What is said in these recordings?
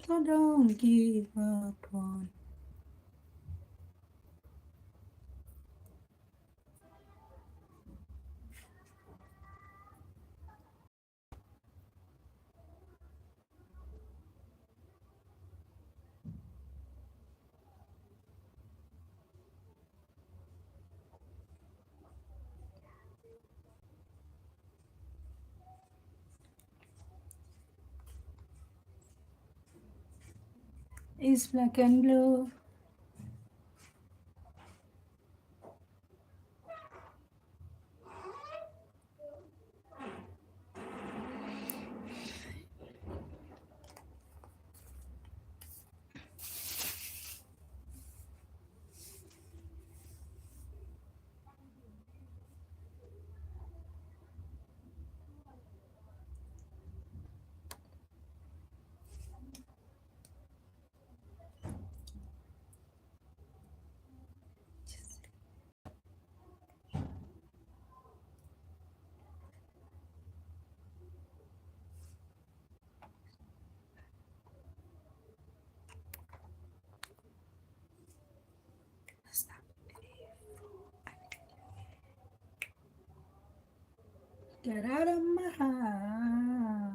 So don't give up on. It's black and blue. Get out of my heart.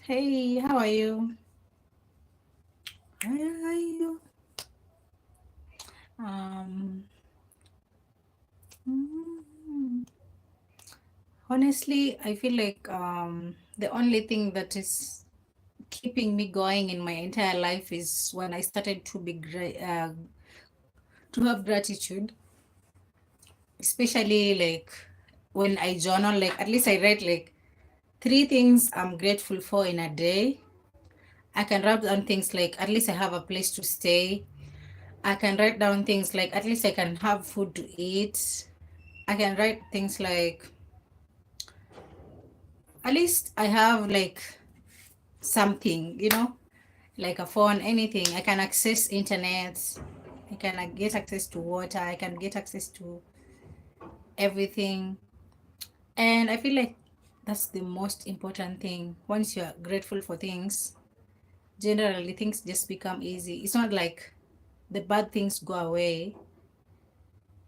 Hey, how are you? How are you? Um, mm, Honestly, I feel like the only thing that is keeping me going in my entire life is when I started to to have gratitude, especially like when I journal. Like at least I write like three things I'm grateful for in a day. I can write down things like at least I have a place to stay. I can write down things like at least I can have food to eat. I can write things like at least I have like something, like a phone, anything. I can access internet. I can get access to water. I can get access to everything. And I feel like that's the most important thing. Once you're grateful for things, generally things just become easy. It's not like the bad things go away.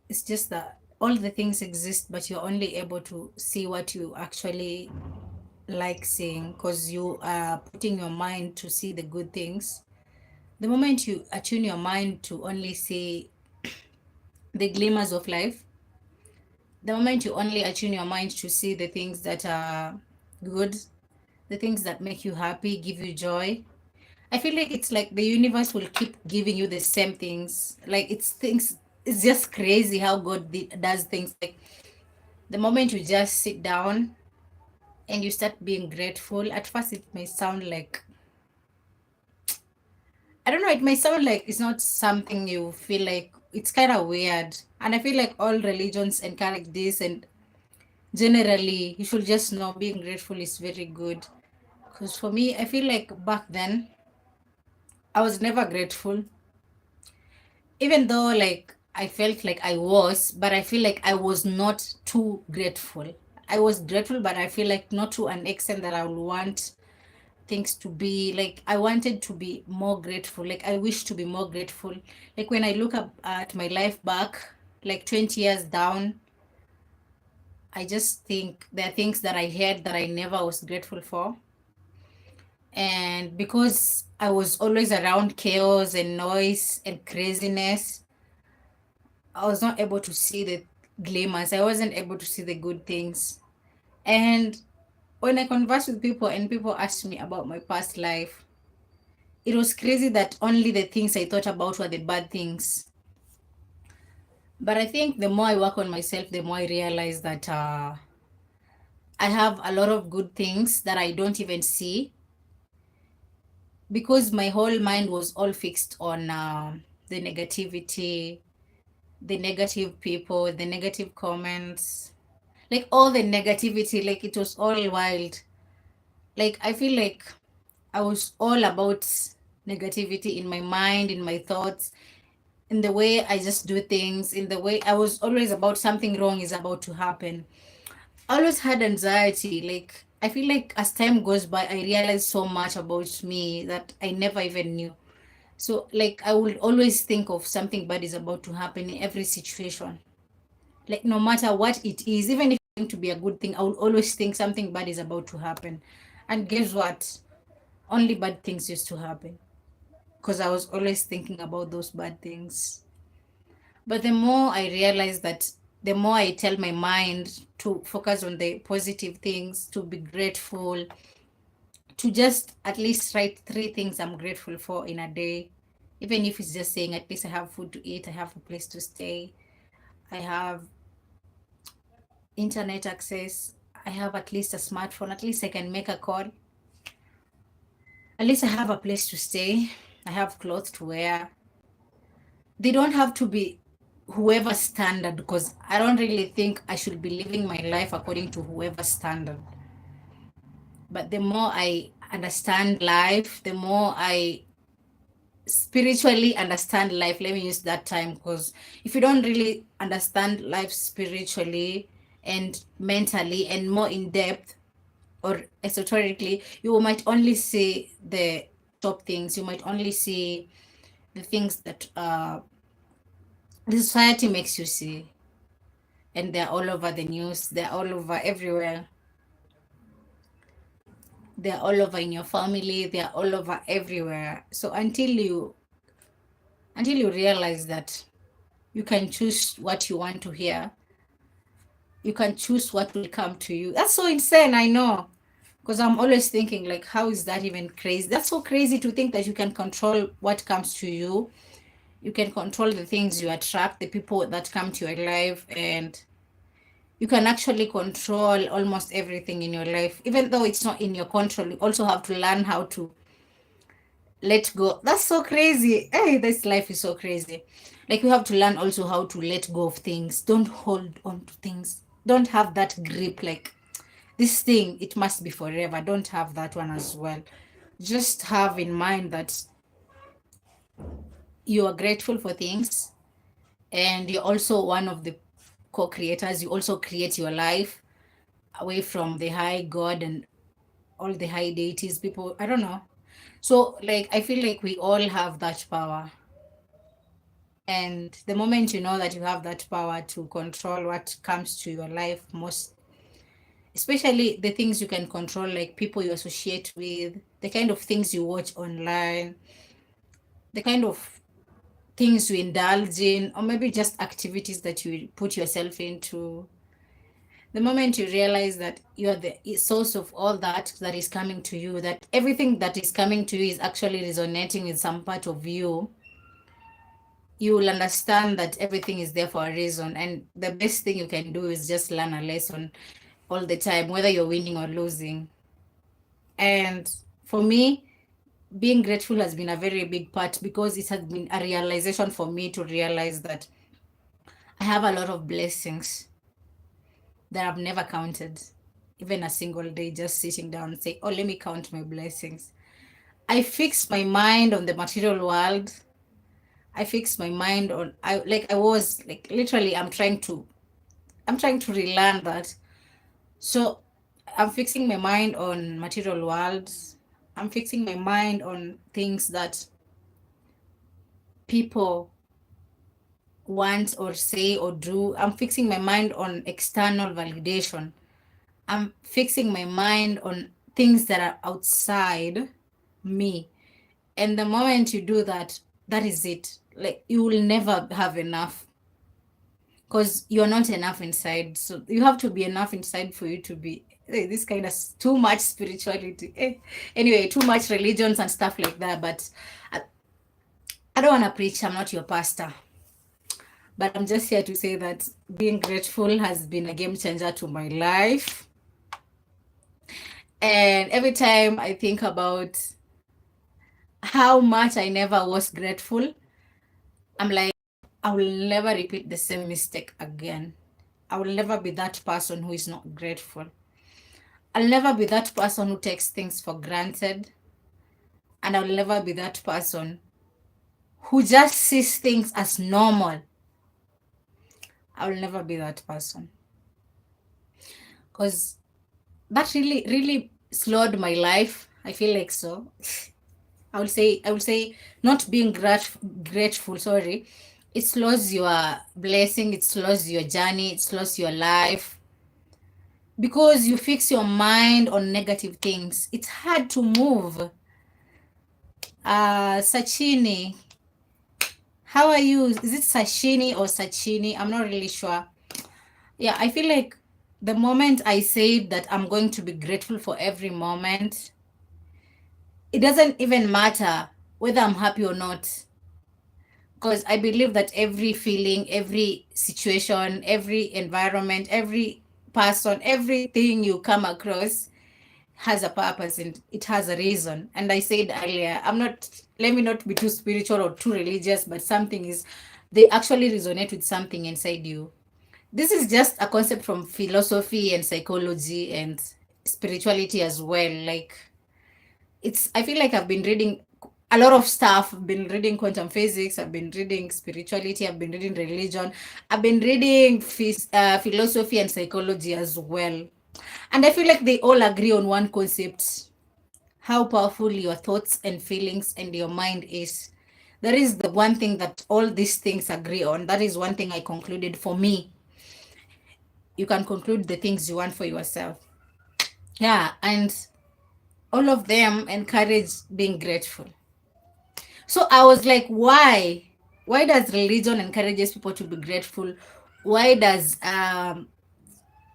It's just that all the things exist, but you're only able to see what you actually like seeing because you are putting your mind to see the good things. The moment you attune your mind to only see the glimmers of life, the moment you only attune your mind to see the things that are good, the things that make you happy, give you joy, I feel like it's like the universe will keep giving you the same things. Like it's just crazy how God does things. Like the moment you just sit down and you start being grateful, at first it may sound like, I don't know, it may sound like it's not something you feel like, it's kind of weird. And I feel like all religions encourage this, and generally, you should just know being grateful is very good. Because for me, I feel like back then, I was never grateful. Even though, like, I felt like I was, but I feel like I was not too grateful. I was grateful, but I feel like not to an extent that I would want things to be like. I wanted to be more grateful. Like I wish to be more grateful. Like when I look up at my life back, like 20 years down, I just think there are things that I had that I never was grateful for. And because I was always around chaos and noise and craziness, I was not able to see the glimmers. I wasn't able to see the good things. And when I converse with people and people ask me about my past life, it was crazy that only the things I thought about were the bad things. But I think the more I work on myself, the more I realize that I have a lot of good things that I don't even see. because my whole mind was all fixed on the negativity, the negative people, the negative comments, like all the negativity, like it was all wild. Like I feel like I was all about negativity in my mind, in my thoughts, in the way I just do things, in the way I was always about something wrong is about to happen. I always had anxiety. Like I feel like as time goes by, I realized so much about me that I never even knew. So like I will always think of something bad is about to happen in every situation. Like no matter what it is, even if it's going to be a good thing, I will always think something bad is about to happen. And guess what? Only bad things used to happen because I was always thinking about those bad things. But the more I realize that, the more I tell my mind to focus on the positive things, to be grateful, to just at least write 3 things I'm grateful for in a day. Even if it's just saying, at least I have food to eat, I have a place to stay, I have internet access, I have at least a smartphone, at least I can make a call, at least I have a place to stay, I have clothes to wear. They don't have to be whoever's standard, because I don't really think I should be living my life according to whoever's standard. But the more I understand life, the more I spiritually understand life. Let me use that time, because if you don't really understand life spiritually and mentally and more in depth or esoterically, you might only see the top things. You might only see the things that the society makes you see, and they're all over the news, they're all over everywhere, they're all over in your family, they're all over everywhere. So until you realize that you can choose what you want to hear, you can choose what will come to you. That's so insane, I know, because I'm always thinking, like, how is that even crazy? That's so crazy to think that you can control what comes to you. You can control the things you attract, the people that come to your life, and you can actually control almost everything in your life. Even though it's not in your control, you also have to learn how to let go. That's so crazy. Hey, this life is so crazy. Like you have to learn also how to let go of things. Don't hold on to things. Don't have that grip, like this thing, it must be forever. Don't have that one as well. Just have in mind that you are grateful for things, and you're also one of the co-creators. You also create your life away from the high God and all the high deities, people, I don't know. So like I feel like we all have that power, and the moment you know that you have that power to control what comes to your life, most especially the things you can control, like people you associate with, the kind of things you watch online, the kind of things you indulge in, or maybe just activities that you put yourself into. The moment you realize that you are the source of all that that is coming to you, that everything that is coming to you is actually resonating with some part of you, you will understand that everything is there for a reason. And the best thing you can do is just learn a lesson all the time, whether you're winning or losing. And for me, being grateful has been a very big part, because it has been a realization for me to realize that I have a lot of blessings that I've never counted, even a single day, just sitting down and say, oh, let me count my blessings. I fixed my mind on the material world. I fixed my mind on, I was like, literally, I'm trying to relearn that. So I'm fixing my mind on material worlds. I'm fixing my mind on things that people want or say or do. I'm fixing my mind on external validation. I'm fixing my mind on things that are outside me. And the moment you do that, that is it. Like you will never have enough, because you're not enough inside. So you have to be enough inside for you to be this kind of too much spirituality. Anyway, too much religions and stuff like that. But I don't want to preach. I'm not your pastor. But I'm just here to say that being grateful has been a game changer to my life. And every time I think about how much I never was grateful. I'm like, I will never repeat the same mistake again. I will never be that person who is not grateful. I'll never be that person who takes things for granted. And I'll never be that person who just sees things as normal. I will never be that person. Because that really slowed my life. I feel like so. I would say not being grateful, sorry. It slows your blessing, it slows your journey, it slows your life. Because you fix your mind on negative things. It's hard to move. Sachini, how are you? Is it Sashini or Sachini? I'm not really sure. Yeah, I feel like the moment I say that I'm going to be grateful for every moment, it doesn't even matter whether I'm happy or not. Because I believe that every feeling, every situation, every environment, every person, everything you come across has a purpose and it has a reason. And I said earlier, let me not be too spiritual or too religious, but something is, they actually resonate with something inside you. This is just a concept from philosophy and psychology and spirituality as well. Like, I feel like I've been reading a lot of stuff. I've been reading quantum physics, I've been reading spirituality, I've been reading religion, I've been reading philosophy and psychology as well. And I feel like they all agree on one concept: how powerful your thoughts and feelings and your mind is. That is the one thing that all these things agree on. That is one thing I concluded for me. You can conclude the things you want for yourself. Yeah, and all of them encourage being grateful. So I was like, why? Why does religion encourages people to be grateful? Why does um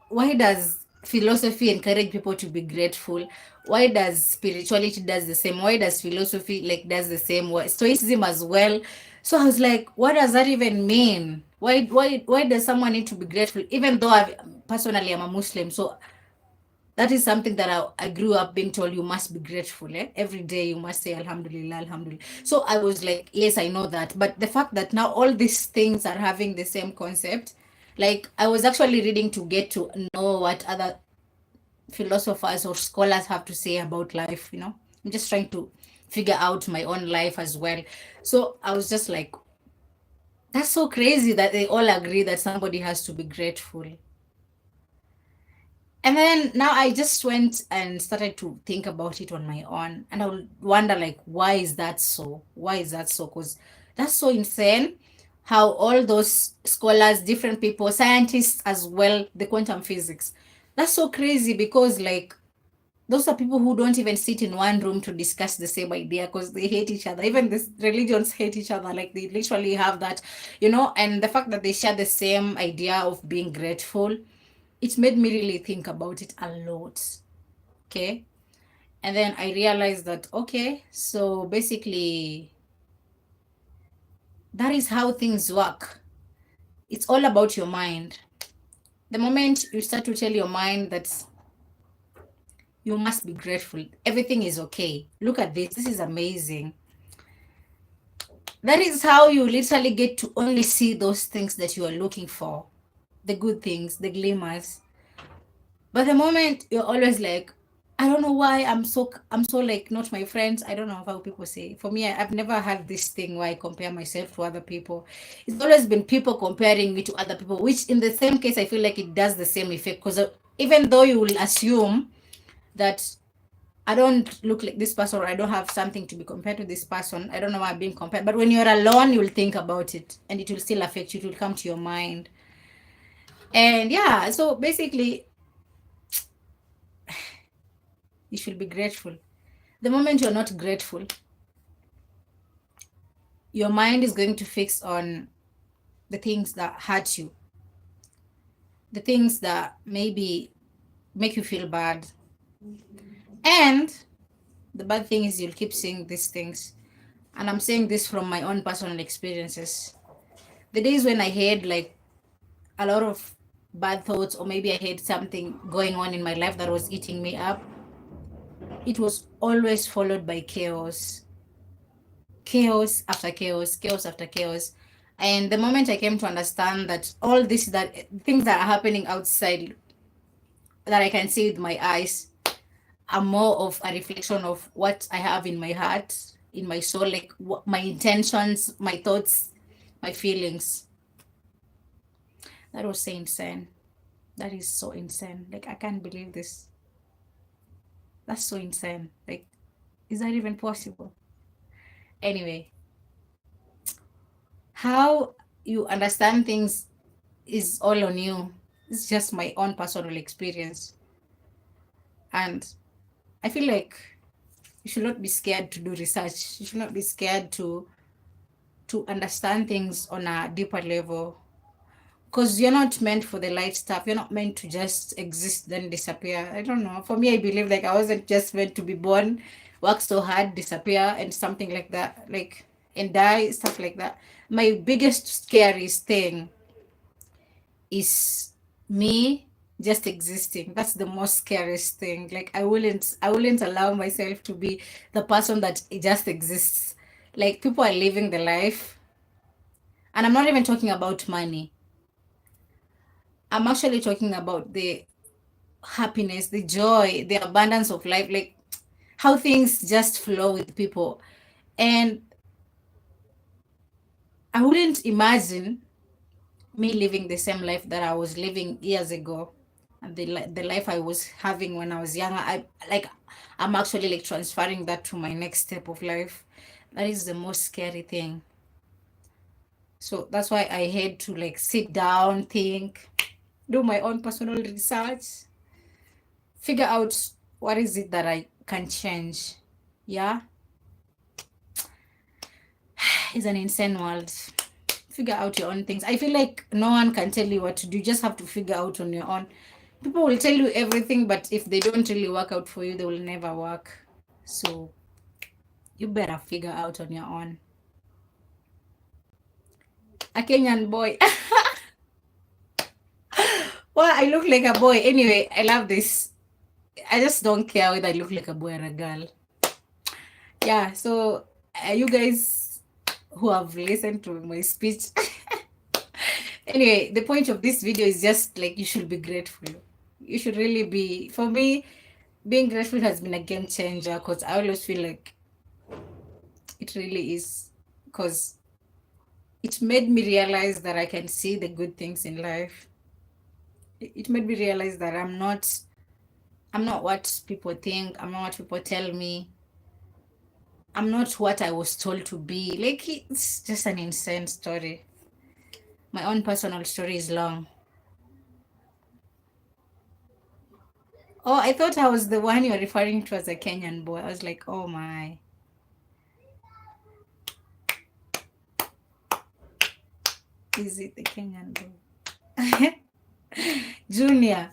why does philosophy encourage people to be grateful? Why does spirituality does the same? Why does philosophy like does the same? Why stoicism as well? So I was like, what does that even mean? Why does someone need to be grateful? Even though personally I'm a Muslim, so that is something that I grew up being told you must be grateful. Every day you must say Alhamdulillah, Alhamdulillah. So I was like, yes, I know that. But the fact that now all these things are having the same concept, like I was actually reading to get to know what other philosophers or scholars have to say about life, I'm just trying to figure out my own life as well. So I was just like, that's so crazy that they all agree that somebody has to be grateful. And then now I just went and started to think about it on my own. And I would wonder, like, why is that so? Why is that so? Because that's so insane how all those scholars, different people, scientists as well, the quantum physics, that's so crazy because, like, those are people who don't even sit in one room to discuss the same idea because they hate each other. Even these religions hate each other. Like, they literally have that, and the fact that they share the same idea of being grateful, it made me really think about it a lot. Okay. And then I realized that, okay, so basically, that is how things work. It's all about your mind. The moment you start to tell your mind that you must be grateful, everything is okay. Look at this. This is amazing. That is how you literally get to only see those things that you are looking for, the good things, the glimmers. But the moment you're always like, I don't know why I'm so like not my friends. I don't know how people say. For me, I've never had this thing where I compare myself to other people. It's always been people comparing me to other people, which in the same case I feel like it does the same effect. Because even though you will assume that I don't look like this person or I don't have something to be compared to this person, I don't know why I'm being compared. But when you're alone, you'll think about it and it will still affect you. It will come to your mind. And yeah, so basically, you should be grateful. The moment you're not grateful, your mind is going to fix on the things that hurt you, the things that maybe make you feel bad. And the bad thing is you'll keep seeing these things. And I'm saying this from my own personal experiences. The days when I had like a lot of bad thoughts, or maybe I had something going on in my life that was eating me up, it was always followed by chaos. chaos after chaos, chaos after chaos. And the moment I came to understand that all this, that things that are happening outside that I can see with my eyes are more of a reflection of what I have in my heart, in my soul, like what, my intentions, my thoughts, my feelings. That was so insane. That is so insane. Like, I can't believe this. That's so insane. Like, is that even possible? Anyway, how you understand things is all on you. It's just my own personal experience. And I feel like you should not be scared to do research. You should not be scared to understand things on a deeper level. Because you're not meant for the light stuff. You're not meant to just exist then disappear. I don't know. For me, I believe like I wasn't just meant to be born, work so hard, disappear, and something like that. Like, and die, stuff like that. My biggest scariest thing is me just existing. That's the most scariest thing. Like, I wouldn't allow myself to be the person that just exists. Like, people are living the life, and I'm not even talking about money. I'm actually talking about the happiness, the joy, the abundance of life, like how things just flow with people. And I wouldn't imagine me living the same life that I was living years ago, and the life I was having when I was younger. I'm actually like transferring that to my next step of life. That is the most scary thing. So that's why I had to like sit down, think, do my own personal research, figure out what is it that I can change. Yeah, it's an insane world. Figure out your own things. I feel like no one can tell you what to do. You just have to figure out on your own. People will tell you everything, but if they don't really work out for you, they will never work. So you better figure out on your own. A Kenyan boy. Well, I look like a boy. Anyway, I love this. I just don't care whether I look like a boy or a girl. Yeah, so you guys who have listened to my speech. Anyway, the point of this video is just like you should be grateful. You should really be. For me, being grateful has been a game changer because I always feel like it really is. Because it made me realize that I can see the good things in life. It made me realize that I'm not what people think. I'm not what people tell me. I'm not what I was told to be. Like, it's just an insane story. My own personal story is long. Oh, I thought I was the one you're referring to as a Kenyan boy. I was like, oh my. Is it the Kenyan boy? Junior,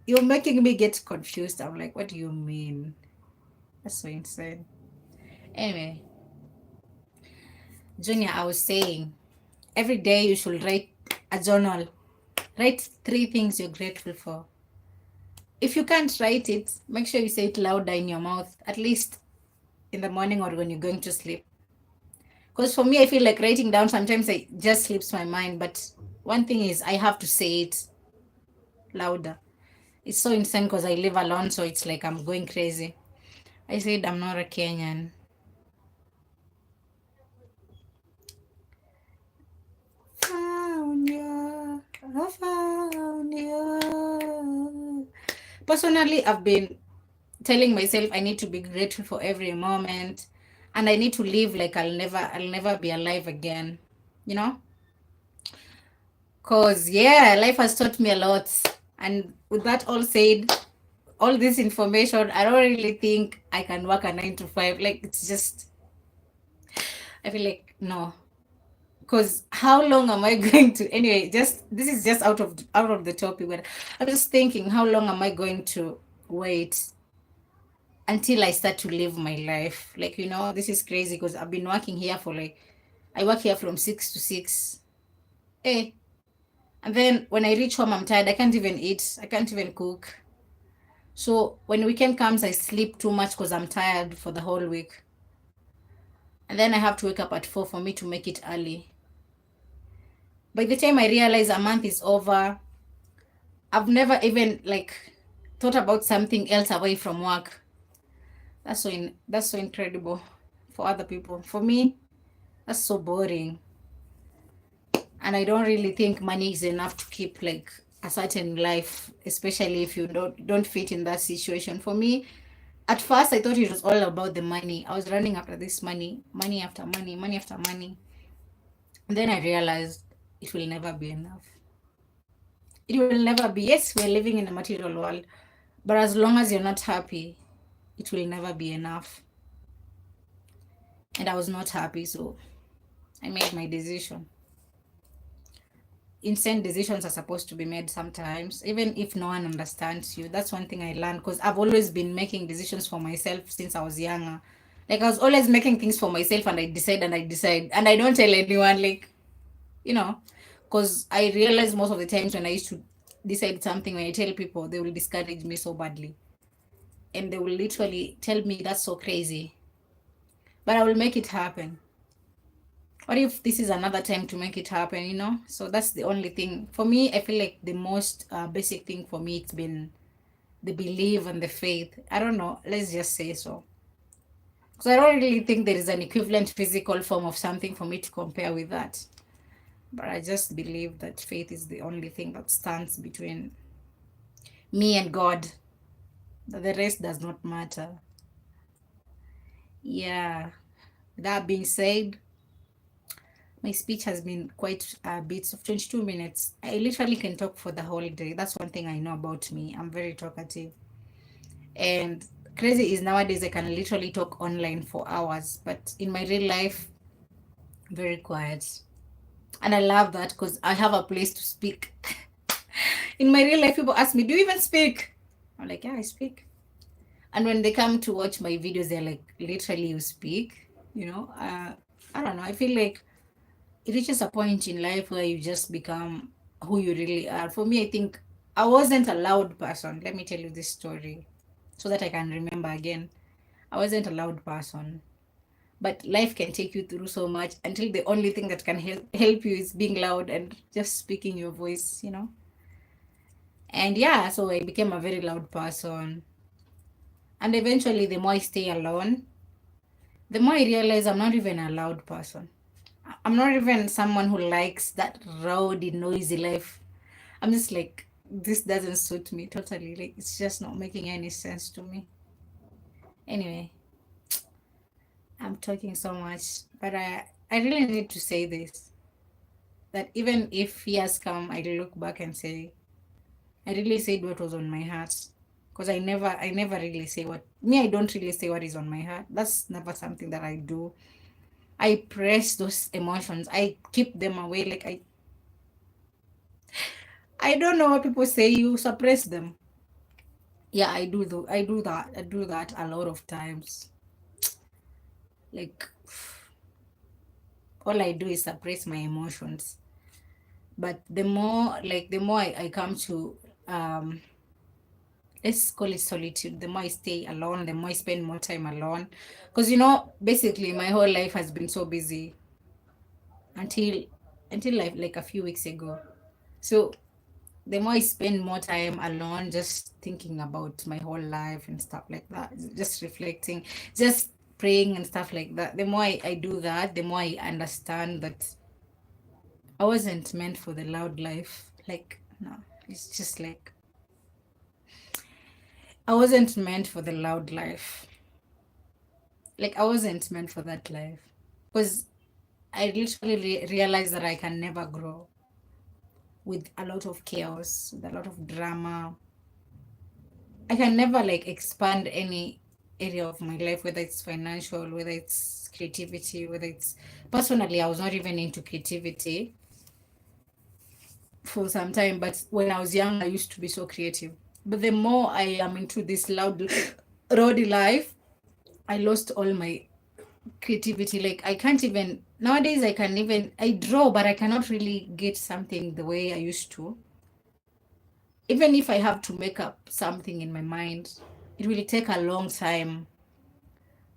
you're making me get confused. I'm like, what do you mean? That's so insane. Anyway, Junior, I was saying, every day you should write a journal. Write 3 things you're grateful for. If you can't write it, make sure you say it louder in your mouth, at least in the morning or when you're going to sleep. Because for me, I feel like writing down sometimes it just slips my mind. But one thing is, I have to say it louder. It's so insane because I live alone, so it's like I'm going crazy. I said I'm not a Kenyan. Found you, I found you. Personally, I've been telling myself I need to be grateful for every moment, and I need to live like I'll never be alive again. You know? Cause yeah, life has taught me a lot. And with that all said, all this information, I don't really think I can work a 9 to 5. Like, it's just, I feel like no. Because how long am I going to? Anyway, just this is just out of the topic, but I'm just thinking, how long am I going to wait until I start to live my life? Like, this is crazy because I've been working here for like, I work here from 6 to 6. Eh, and then when I reach home, I'm tired. I can't even eat. I can't even cook. So when weekend comes, I sleep too much because I'm tired for the whole week. And then I have to wake up at 4 for me to make it early. By the time I realize a month is over, I've never even like thought about something else away from work. That's so incredible for other people. For me, that's so boring. And I don't really think money is enough to keep like a certain life, especially if you don't fit in that situation. For me, at first I thought it was all about the money. I was running after this money, money after money, money after money. And then I realized it will never be enough. It will never be. Yes, we're living in a material world, but as long as you're not happy, it will never be enough. And I was not happy, so I made my decision. Insane decisions are supposed to be made sometimes, even if no one understands you. That's one thing I learned, because I've always been making decisions for myself since I was younger. Like I was always making things for myself, and I decide and I don't tell anyone, like, because I realize most of the times when I used to decide something, when I tell people, they will discourage me so badly, and they will literally tell me that's so crazy, but I will make it happen. What if this is another time to make it happen? So that's the only thing for me. I feel like the most basic thing for me, it's been the belief and the faith. I don't know, let's just say so, because I don't really think there is an equivalent physical form of something for me to compare with that. But I just believe that faith is the only thing that stands between me and God. The rest does not matter. Yeah. That being said, my speech has been quite a bit of 22 minutes. I literally can talk for the whole day. That's one thing I know about me. I'm very talkative. And crazy is nowadays I can literally talk online for hours, but in my real life, very quiet. And I love that because I have a place to speak. In my real life, people ask me, "Do you even speak?" I'm like, "Yeah, I speak." And when they come to watch my videos, they're like, "Literally, you speak?" I don't know. I feel like it reaches a point in life where you just become who you really are. For me, I think I wasn't a loud person. Let me tell you this story so that I can remember again. I wasn't a loud person, but life can take you through so much until the only thing that can help you is being loud and just speaking your voice. And yeah, so I became a very loud person. And eventually, the more I stay alone, the more I realize I'm not even a loud person. I'm not even someone who likes that rowdy, noisy life. I'm just like, this doesn't suit me totally. Like, it's just not making any sense to me. Anyway, I'm talking so much, but I really need to say this, that even if years come, I look back and say, I really said what was on my heart. Because I never really say I don't really say what is on my heart. That's never something that I do. I press those emotions. I keep them away. Like I don't know what people say. You suppress them. Yeah, I do that. I do that a lot of times. Like all I do is suppress my emotions. But the more I come to let's call it solitude, the more I stay alone, the more I spend more time alone. Because basically my whole life has been so busy until like a few weeks ago. So the more I spend more time alone, just thinking about my whole life and stuff like that, just reflecting, just praying and stuff like that. The more I do that, the more I understand that I wasn't meant for the loud life. Like, no, it's just like I wasn't meant for the loud life. Like, I wasn't meant for that life. Because I literally realized that I can never grow with a lot of chaos, with a lot of drama. I can never like expand any area of my life, whether it's financial, whether it's creativity, whether it's personally, I was not even into creativity for some time. But when I was young, I used to be so creative. But the more I am into this loud, rowdy life, I lost all my creativity. Like I can't even nowadays I draw, but I cannot really get something the way I used to. Even if I have to make up something in my mind, it will take a long time.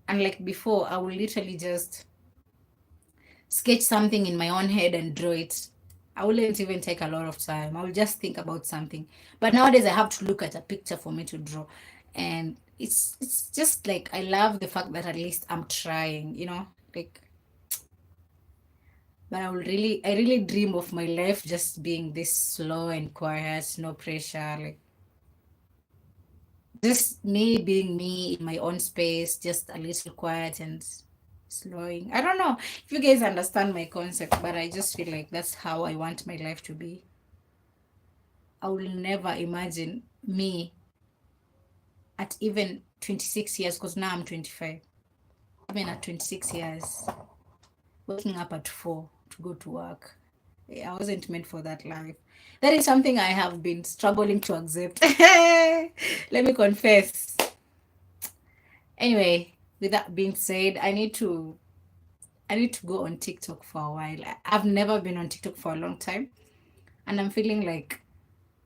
And like before, I will literally just sketch something in my own head and draw it. I wouldn't even take a lot of time. I will just think about something. But nowadays I have to look at a picture for me to draw. And it's just like I love the fact that at least I'm trying, like, but I really dream of my life just being this slow and quiet, no pressure, like just me being me in my own space, just a little quiet and slowing. I don't know if you guys understand my concept, but I just feel like that's how I want my life to be. I will never imagine me at even 26 years, because now I'm 25, even at 26 years, waking up at 4 to go to work. I wasn't meant for that life. That is something I have been struggling to accept. Let me confess. Anyway, with that being said, I need to go on TikTok for a while. I've never been on TikTok for a long time, and I'm feeling like,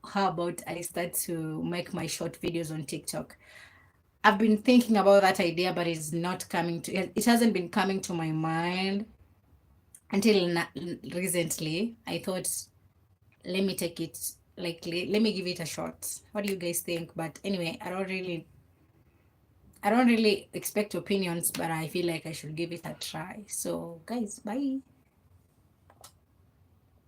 how about I start to make my short videos on TikTok? I've been thinking about that idea, but it hasn't been coming to my mind until recently. I thought, let me take it, like, let me give it a shot. What do you guys think? But anyway, I don't really expect opinions, but I feel like I should give it a try. So, guys, bye.